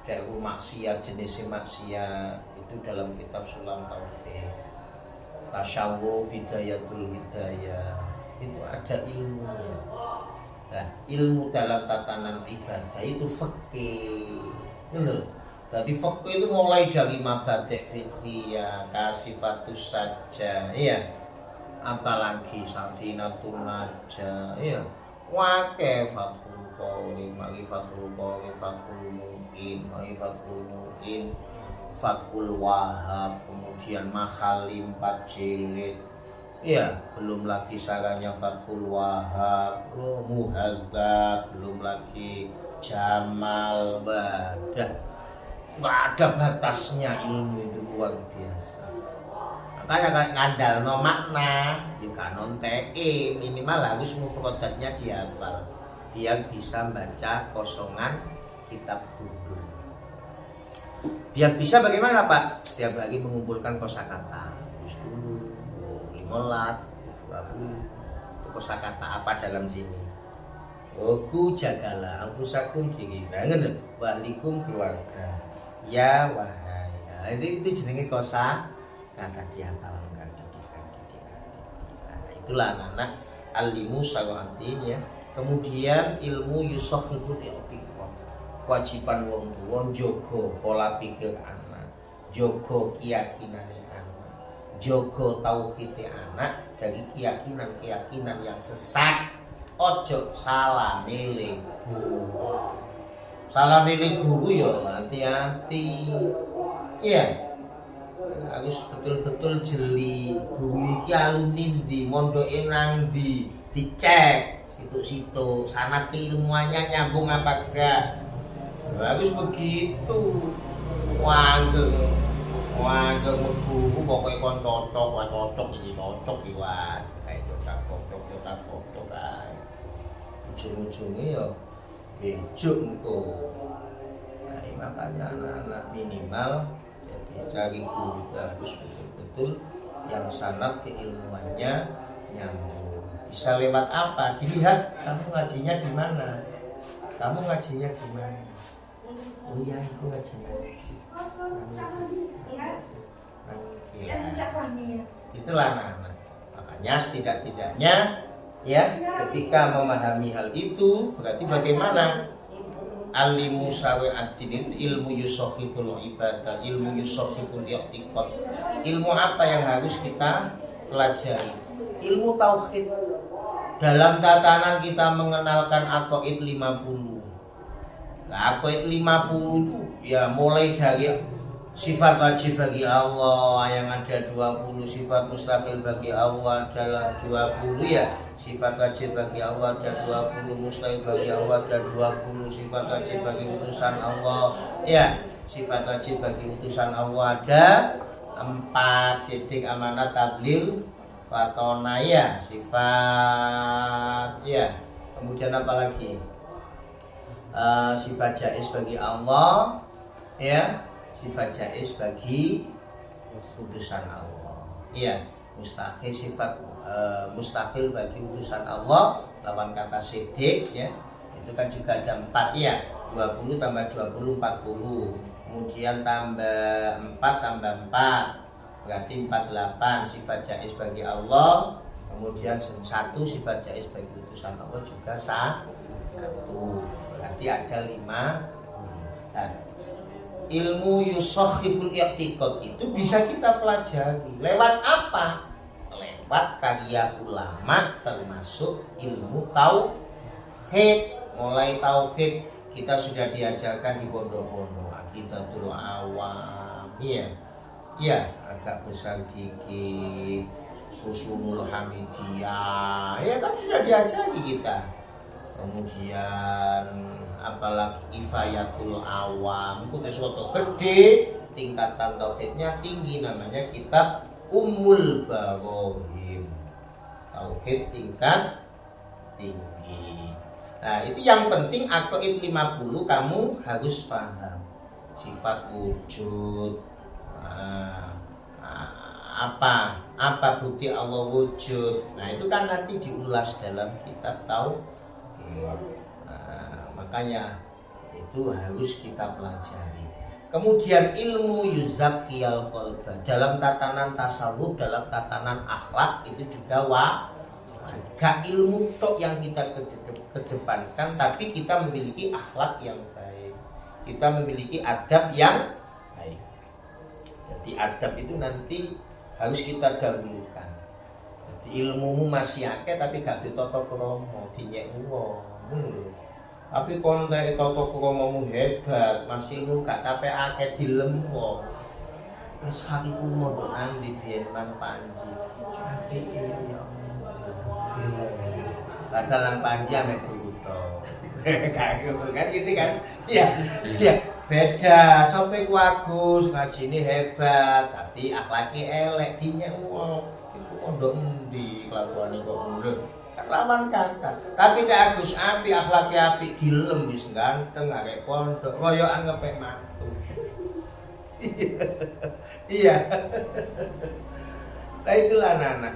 Dari maksiat, jenis maksiat itu dalam kitab Sulam Tauhid, Tasawwuf Bidayatul Hidayah, itu ada ilmunya. Nah, ilmu dalam tatanan ibadah itu fikih. Jadi fikih itu mulai dari mabadi' fiqhiyah, kasifatus saja, iya. Apalagi Safinatun Najah, iya. Wake Fathul Qouli, Ma'rifatul Qouli, Fathul Mu'in, Ma'rifatul Mu'in, Fathul Wahab, kemudian Makhalim 4 jilid. Iya, belum lagi saranya Fathul Wahab, Muhadzab, belum lagi Jamal, Badah. Nggak ada batasnya ilmu itu, luar biasa. Makanya ngandal no makna, juga non TE, minimal harus mufradatnya dihafal biar bisa baca kosongan kitab gundul. Biar bisa bagaimana Pak? Setiap hari mengumpulkan kosakata. Terus dulu 15, 20. Kosakata apa dalam sini? Ku jagalah anfusakum diri. Nah, ngono. Wahlikum keluarga. Ya wahai. Nah, itu jenenge kosa kata dihafalkan didikan. Nah, itulah anak-anak alimu sawantin ya. Kemudian ilmu yusohibul i'tiqad. Kewajiban wong tuwa njaga pola pikir anak, njaga keyakinane anak, njaga tauhide anak dari keyakinan-keyakinan yang sesat. Ojo salah milih guru. Salah milih guru ya hati-hati. Iya. Harus betul-betul jeli guru iki alumni di mondoke nang di dicek situ-situ sanad keilmuannya nyambung apa enggak. Harus begitu. Wanggeng guru pokoknya kon cocok iki wae. Kayak cocok ae. Ujung-ujungnya ya hijuk engko. Nah, makanya anak-anak minimal jadi cari guru harus betul-betul yang sanad keilmuannya nyambung. Bisa lewat apa? Dilihat kamu ngajinya di mana. Oh iya, aku ngajinya. Itulah anak-anak. Makanya setidak-tidaknya ya ketika memahami hal itu berarti bagaimana alimu sawi'atin ilmu yusohibul ibadah, ilmu yusohibul i'tiqad. Ilmu apa yang harus kita pelajari? Ilmu tauhid. Dalam tatanan kita mengenalkan aqaid 50. Nah, aqaid 50 itu ya mulai dari sifat wajib bagi Allah yang ada 20, sifat mustaqil bagi Allah adalah 20 ya. Sifat wajib bagi Allah ada 20, mustaqil bagi Allah ada 20, sifat wajib bagi utusan Allah ya. Sifat wajib bagi utusan Allah ada 4, sidik, amanat, tabligh, fatona ya, sifat ya. Kemudian apa lagi? Sifat jaiz bagi Allah ya. Sifat jaiz bagi utusan Allah. Iya, mustahil sifat mustahil bagi utusan Allah lawan kata sidik ya. Itu kan juga ada 4 ya. 20 tambah 20 40. Kemudian tambah 4 tambah 4 berarti 48 sifat jaiz bagi Allah. Kemudian 1 sifat jaiz bagi utusan Allah juga 1. Berarti ada 5. Nah, ilmu yusohibul i'tiqad itu bisa kita pelajari lewat apa? Lewat karya ulama termasuk ilmu tauhid. Mulai tauhid kita sudah diajarkan di pondok-pondok Aqidatul Awam ya. Ya, agak besar dikit Usulul Hamidiyah ya kan sudah diajari kita. Kemudian apalagi Kifayatul Awam itu sesuatu gede, tingkatan tauhidnya tinggi, namanya kitab Ummul Barohim, tauhid tingkat tinggi. Nah itu yang penting aqaid 50 kamu harus paham sifat wujud. Apa bukti Allah wujud. Nah itu kan nanti diulas dalam kitab tauhid. Makanya itu harus kita pelajari. Kemudian ilmu yuzakkiyal qalba dalam tatanan tasawuf, dalam tatanan akhlak itu juga gak ilmu tok yang kita kedepankan, tapi kita memiliki akhlak yang baik, kita memiliki adab yang baik. Jadi adab itu nanti harus kita dahulukan. Jadi ilmumu masih akeh tapi gak ditata krama, dinyek wong. Tapi kontek tata kramamu hebat, masih lu gak capek akeh dilem wong. Wis hatiku mondok nang di biyen Mang Panji. Apik ya Allah. Padahal Mang Panji ame guru to. Kan gitu kan? Iya. Iya, beda. Sampai ku Agus ngajine hebat, tapi akhlake elek dinyek wong. Iku mondok endi kelakuane kok ngono. Lawan kata, tapi Kak Agus api akhlaknya api dilem wis ganteng arek pondok koyo angepek mantu. Iya. Nah itulah anak-anak.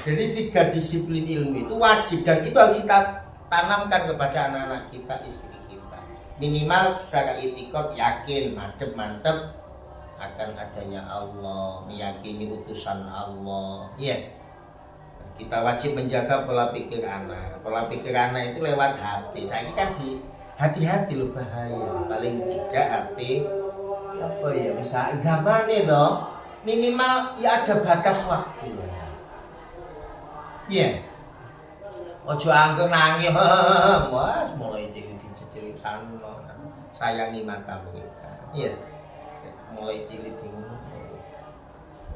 Jadi 3 disiplin ilmu itu wajib dan itu harus kita tanamkan kepada anak-anak kita, istri kita. Minimal secara itikad yakin, mantep akan adanya Allah, meyakini utusan Allah. Iya. Kita wajib menjaga pola pikir anak. Pola pikir anak itu lewat HP. Saya ini kan di hati-hati loh, bahaya. Paling tidak HP apa ya, bisa zaman itu minimal ya ada batas waktu. Iya. Ojo angger nangis. Wah, mulai cilik sana. Sayangi mata mereka. Iya. Mulai cilik bingung.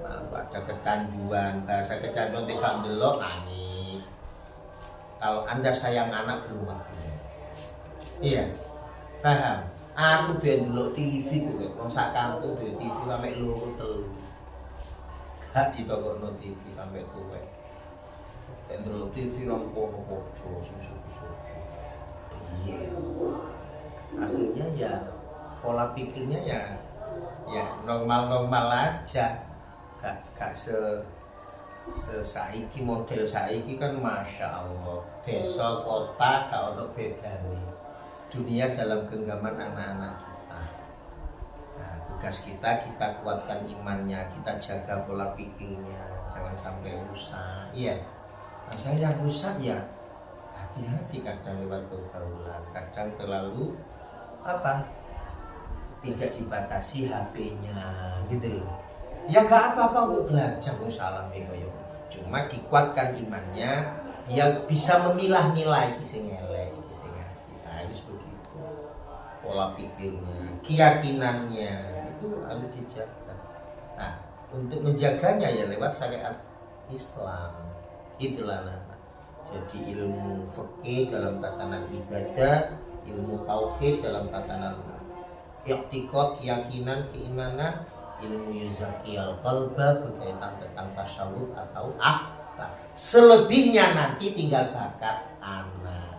Ada kecanduan, bahasa kecanduan tidak delok nangis. Kalau Anda sayang anak belum waktunya. Iya. Paham? Aku ben delok TV kok, wong sak kampung duwe TV sampe loro telu. Gak ditokokno TV sampe tuwek. Ben delok TV nang kono-kono susu-susu. Iya. Akhirnya ya pola pikirnya ya normal-normal aja. Gak saiki model saiki kan masya Allah, desa kota gak ono bedane. Dunia dalam genggaman anak-anak kita. Nah, tugas kita kuatkan imannya, kita jaga pola pikirnya, jangan sampai rusak. Iya. Nah, saya yang rusak ya hati-hati, kadang lewat pergaulan, kadang terlalu tidak dibatasi HP-nya gitu loh. Ya gak apa-apa untuk belajar salam cuma dikuatkan imannya, dia bisa memilah-milah iki sing elek, iki sing apik. Nah, harus begitu. Pola pikirnya, keyakinannya itu harus dijaga. Nah, untuk menjaganya ya lewat syariat Islam. Itulah anak. Jadi ilmu fikih dalam tatanan ibadah, ilmu tauhid dalam tatanan i'tiqad, keyakinan, keimanan, ilmu yuzakiyal qalba berkaitan tentang tasawuf atau akhlak. Selebihnya nanti tinggal bakat anak.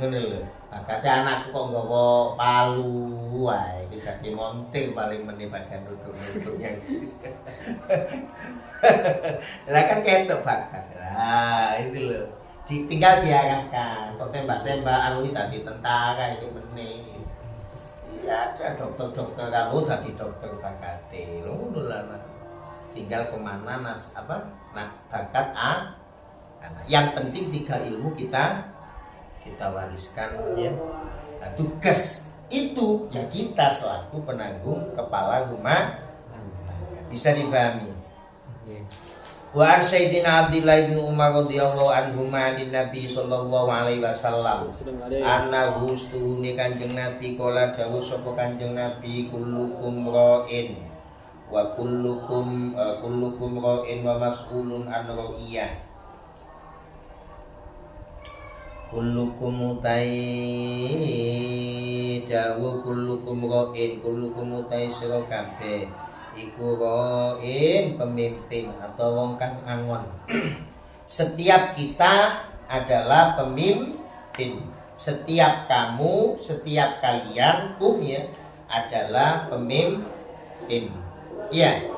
Ngene lho, bakatnya anak kok nggawa palu wae, iki dadi montir paling meneh bagian duduk-duduknya. Lah kan ketok bakat. Nah, itu lho. Tinggal diarahkan. Kok tembak-tembakan kuwi dadi tentara iki meneh. Ya ada dokter-dokter kalau tadi dokter bakate ngono lah. Tinggal kemana bakat anak. Yang penting 3 ilmu kita wariskan ya. Nah, tugas itu ya kita selaku penanggung kepala rumah bisa dipahami. Wa an Sayyidina Abdillah bin Umar radhiyallahu anhu ma'an Nabi sallallahu alaihi wasallam annahu stuni Kanjeng Nabi kala dawuh sapa Kanjeng Nabi kullukum ra'in wa kullukum ra'in wa mas'ulun an ra'iyah. Kullukum utai dawuh kullukum ra'in, kullukum utai sira kabeh iku ra'in, pemimpin atau wong kang angon. Setiap kita adalah pemimpin. Setiap kamu, setiap kalian ya adalah pemimpin. Iya.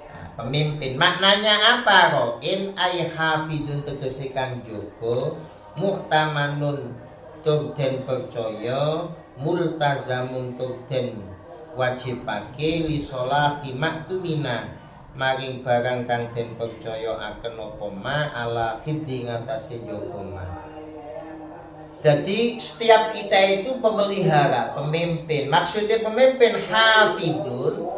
Nah, pemimpin maknanya apa? Ra'in ay hafidun tegese kang jaga, muhtamanun tur den percaya, multazamun tur den wajibake li sholahi maktumina maring barang kang den percaya akan apa ma ala hifdzi ngatasi jaga ma. Jadi setiap kita itu pemelihara, pemimpin. Maksudnya pemimpin hafidun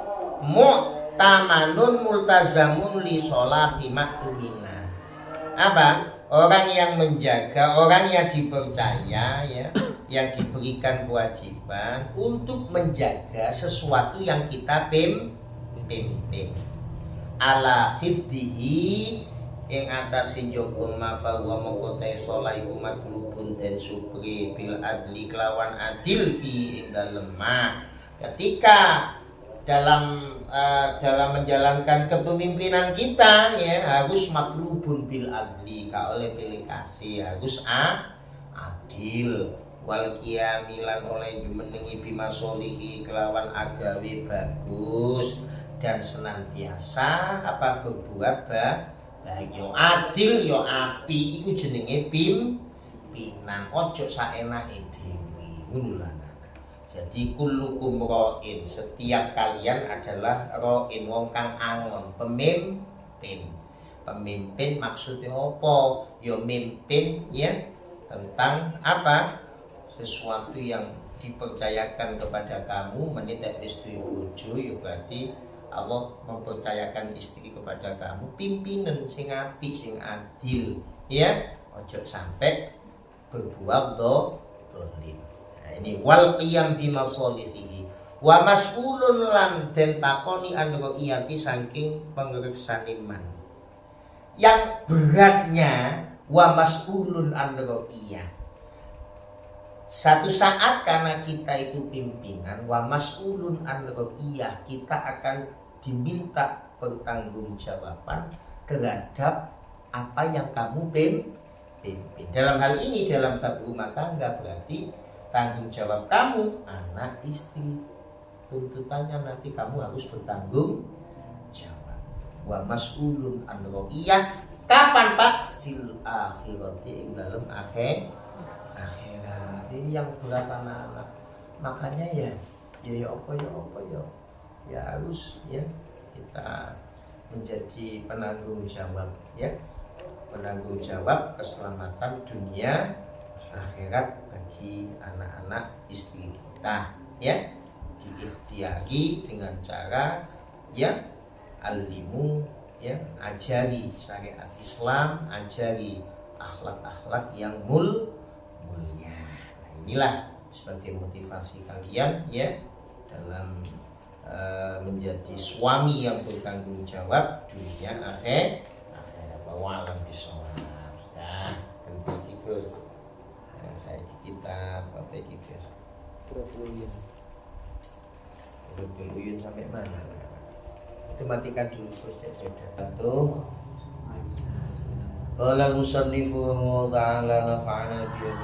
mu'tamanun multazamun li sholahi maktumina. Apa? Orang yang menjaga, orang yang dipercaya ya, yang diberikan kewajiban untuk menjaga sesuatu yang kita pimpin. Ala hifdihi ing atase jaga mafawa moko te saleh iku matlubun den supri bil adli kelawan adil fi ing dalem. Ketika dalam menjalankan kepemimpinan kita ya harus matlubun bil adli, ka oleh pilih kasih harus adil wal qiyamilan oleh jumenengi bi bimasolihi kelawan agawe bagus dan senantiasa apa berbuat baik yo adil yo api iku jenenge pimpinan ojo saenake dhewe ngono lho. Jadi kullukum ra'in, setiap kalian adalah ra'in wong kang angon, pemimpin. Pemimpin maksudnya apa? Ya mimpin ya tentang apa? Sesuatu yang dipercayakan kepada kamu, menitik istri bojo ya berarti Allah mempercayakan istri kepada kamu pimpinan sing apik, sing adil, ya. Ojo sampai berbuat dolim. Nah, ini wal qiyam bimasolihi wa mas'ulun lan den takoni an ru'yati saking pengreksan iman. Yang beratnya wa mas'ulun an ru'yah. Satu saat karena kita itu pimpinan wa mas'ulun an ru'yah, kita akan diminta pertanggungjawaban terhadap apa yang kamu pimpin. Dalam hal ini dalam bab rumah tangga berarti tanggung jawab kamu anak istri, tuntutannya nanti kamu harus bertanggung jawab. Wa mas'ulun an ru'yah kapan Pak? Fil akhirati ing dalam akhirat. Ini yang berat anak-anak. Makanya ya harus ya kita menjadi penanggung jawab ya. Penanggung jawab keselamatan dunia akhirat bagi anak-anak istri kita ya. Diikhtiari dengan cara ya alimu ya, ajari syariat Islam, ajari akhlak-akhlak yang mulia. Nah, inilah sebagai motivasi kalian ya dalam menjadi suami yang bertanggung jawab dunia akhirat. Bahwa alam bisawab sudah ganti Gus. Saya kita apa Gus? Berpeluyun sampai mana? Itu matikan dulu terus ya sudah. Satu. Qala al-musannifu ta'ala nafa'ana bihi